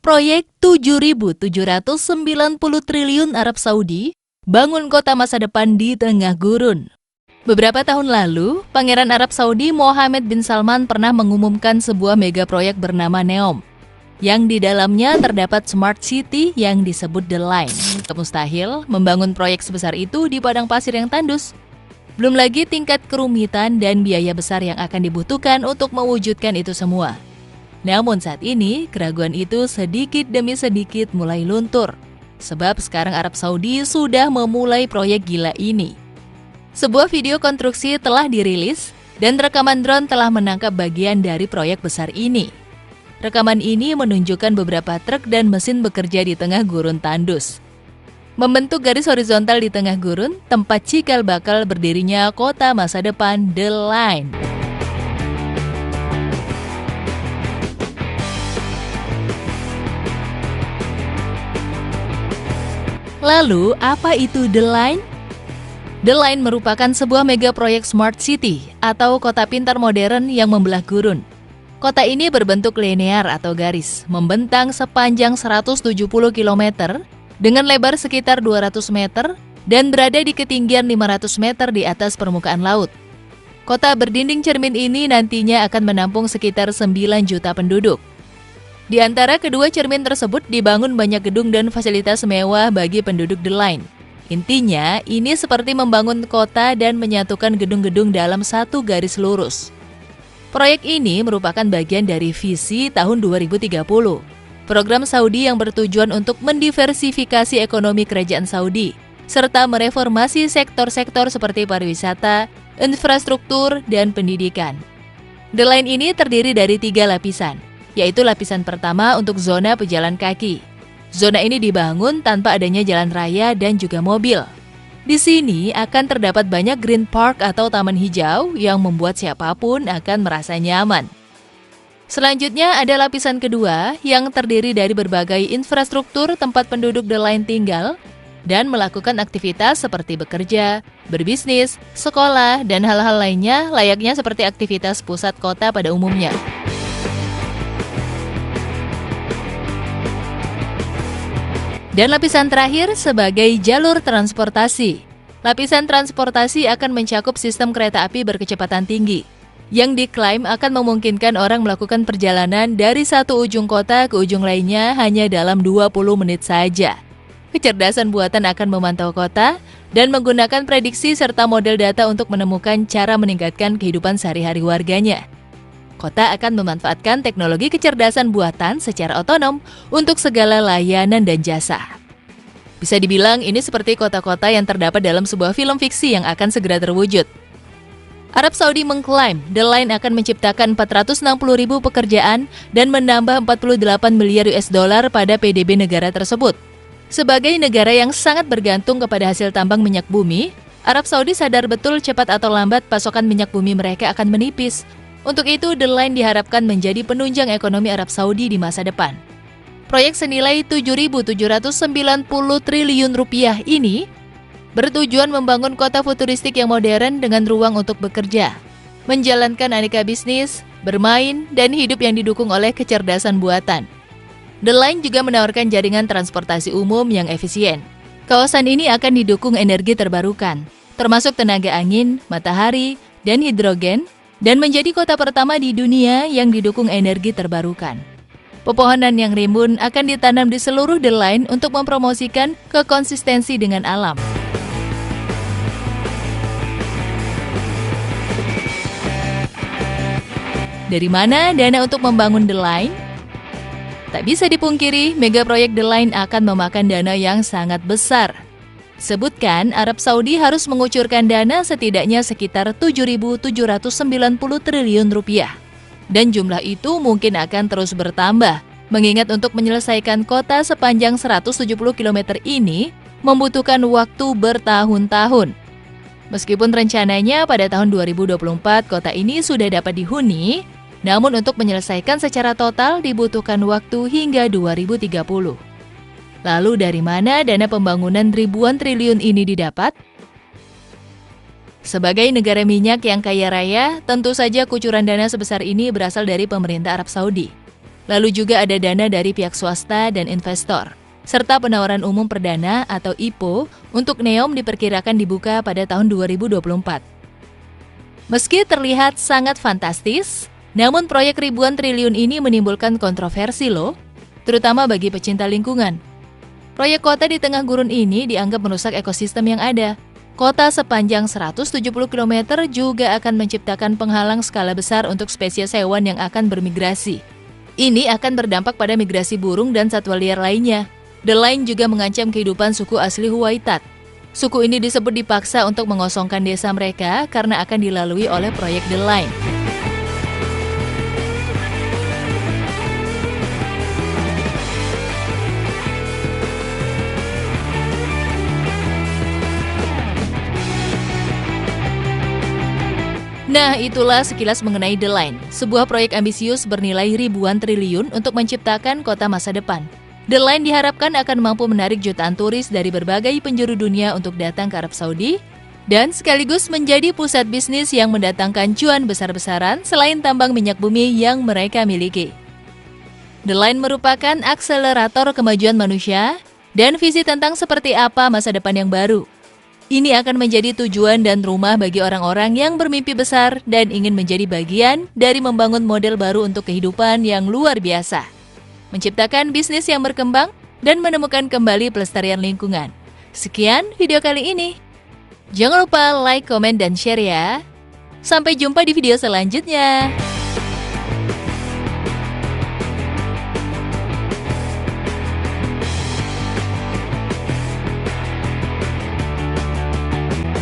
Proyek 7.790 triliun Arab Saudi bangun kota masa depan di tengah gurun. Beberapa tahun lalu, Pangeran Arab Saudi Mohammed bin Salman pernah mengumumkan sebuah mega proyek bernama NEOM, yang di dalamnya terdapat Smart City yang disebut The Line. Mustahil membangun proyek sebesar itu di padang pasir yang tandus. Belum lagi tingkat kerumitan dan biaya besar yang akan dibutuhkan untuk mewujudkan itu semua. Namun saat ini, keraguan itu sedikit demi sedikit mulai luntur. Sebab sekarang Arab Saudi sudah memulai proyek gila ini. Sebuah video konstruksi telah dirilis dan rekaman drone telah menangkap bagian dari proyek besar ini. Rekaman ini menunjukkan beberapa truk dan mesin bekerja di tengah gurun tandus. Membentuk garis horizontal di tengah gurun, tempat cikal bakal berdirinya kota masa depan The Line. Lalu, apa itu The Line? The Line merupakan sebuah mega proyek Smart City atau kota pintar modern yang membelah gurun. Kota ini berbentuk linear atau garis, membentang sepanjang 170 km dengan lebar sekitar 200 meter dan berada di ketinggian 500 meter di atas permukaan laut. Kota berdinding cermin ini nantinya akan menampung sekitar 9 juta penduduk. Di antara kedua cermin tersebut dibangun banyak gedung dan fasilitas mewah bagi penduduk The Line. Intinya, ini seperti membangun kota dan menyatukan gedung-gedung dalam satu garis lurus. Proyek ini merupakan bagian dari visi tahun 2030, program Saudi yang bertujuan untuk mendiversifikasi ekonomi kerajaan Saudi, serta mereformasi sektor-sektor seperti pariwisata, infrastruktur, dan pendidikan. The Line ini terdiri dari 3 lapisan. Yaitu lapisan pertama untuk zona pejalan kaki. Zona ini dibangun tanpa adanya jalan raya dan juga mobil. Di sini akan terdapat banyak green park atau taman hijau yang membuat siapapun akan merasa nyaman. Selanjutnya ada lapisan kedua yang terdiri dari berbagai infrastruktur tempat penduduk The Line tinggal dan melakukan aktivitas seperti bekerja, berbisnis, sekolah, dan hal-hal lainnya layaknya seperti aktivitas pusat kota pada umumnya. Dan lapisan terakhir sebagai jalur transportasi. Lapisan transportasi akan mencakup sistem kereta api berkecepatan tinggi, yang diklaim akan memungkinkan orang melakukan perjalanan dari satu ujung kota ke ujung lainnya hanya dalam 20 menit saja. Kecerdasan buatan akan memantau kota dan menggunakan prediksi serta model data untuk menemukan cara meningkatkan kehidupan sehari-hari warganya. Kota akan memanfaatkan teknologi kecerdasan buatan secara otonom untuk segala layanan dan jasa. Bisa dibilang ini seperti kota-kota yang terdapat dalam sebuah film fiksi yang akan segera terwujud. Arab Saudi mengklaim The Line akan menciptakan 460.000 pekerjaan dan menambah 48 miliar US dollar pada PDB negara tersebut. Sebagai negara yang sangat bergantung kepada hasil tambang minyak bumi, Arab Saudi sadar betul cepat atau lambat pasokan minyak bumi mereka akan menipis. Untuk itu, The Line diharapkan menjadi penunjang ekonomi Arab Saudi di masa depan. Proyek senilai 7.790 triliun rupiah ini bertujuan membangun kota futuristik yang modern dengan ruang untuk bekerja, menjalankan aneka bisnis, bermain, dan hidup yang didukung oleh kecerdasan buatan. The Line juga menawarkan jaringan transportasi umum yang efisien. Kawasan ini akan didukung energi terbarukan, termasuk tenaga angin, matahari, dan hidrogen, dan menjadi kota pertama di dunia yang didukung energi terbarukan. Pepohonan yang rimbun akan ditanam di seluruh The Line untuk mempromosikan kekonsistensi dengan alam. Dari mana dana untuk membangun The Line? Tak bisa dipungkiri, mega proyek The Line akan memakan dana yang sangat besar. Sebutkan, Arab Saudi harus mengucurkan dana setidaknya sekitar 7.790 triliun rupiah. Dan jumlah itu mungkin akan terus bertambah, mengingat untuk menyelesaikan kota sepanjang 170 km ini membutuhkan waktu bertahun-tahun. Meskipun rencananya pada tahun 2024 kota ini sudah dapat dihuni, namun untuk menyelesaikan secara total dibutuhkan waktu hingga 2030. Lalu dari mana dana pembangunan ribuan triliun ini didapat? Sebagai negara minyak yang kaya raya, tentu saja kucuran dana sebesar ini berasal dari pemerintah Arab Saudi. Lalu juga ada dana dari pihak swasta dan investor, serta penawaran umum perdana atau IPO untuk NEOM diperkirakan dibuka pada tahun 2024. Meski terlihat sangat fantastis, namun proyek ribuan triliun ini menimbulkan kontroversi loh, terutama bagi pecinta lingkungan. Proyek kota di tengah gurun ini dianggap merusak ekosistem yang ada. Kota sepanjang 170 km juga akan menciptakan penghalang skala besar untuk spesies hewan yang akan bermigrasi. Ini akan berdampak pada migrasi burung dan satwa liar lainnya. The Line juga mengancam kehidupan suku asli Huwaitat. Suku ini disebut dipaksa untuk mengosongkan desa mereka karena akan dilalui oleh proyek The Line. Nah, itulah sekilas mengenai The Line, sebuah proyek ambisius bernilai ribuan triliun untuk menciptakan kota masa depan. The Line diharapkan akan mampu menarik jutaan turis dari berbagai penjuru dunia untuk datang ke Arab Saudi dan sekaligus menjadi pusat bisnis yang mendatangkan cuan besar-besaran selain tambang minyak bumi yang mereka miliki. The Line merupakan akselerator kemajuan manusia dan visi tentang seperti apa masa depan yang baru. Ini akan menjadi tujuan dan rumah bagi orang-orang yang bermimpi besar dan ingin menjadi bagian dari membangun model baru untuk kehidupan yang luar biasa. Menciptakan bisnis yang berkembang, dan menemukan kembali pelestarian lingkungan. Sekian video kali ini. Jangan lupa like, komen, dan share ya. Sampai jumpa di video selanjutnya.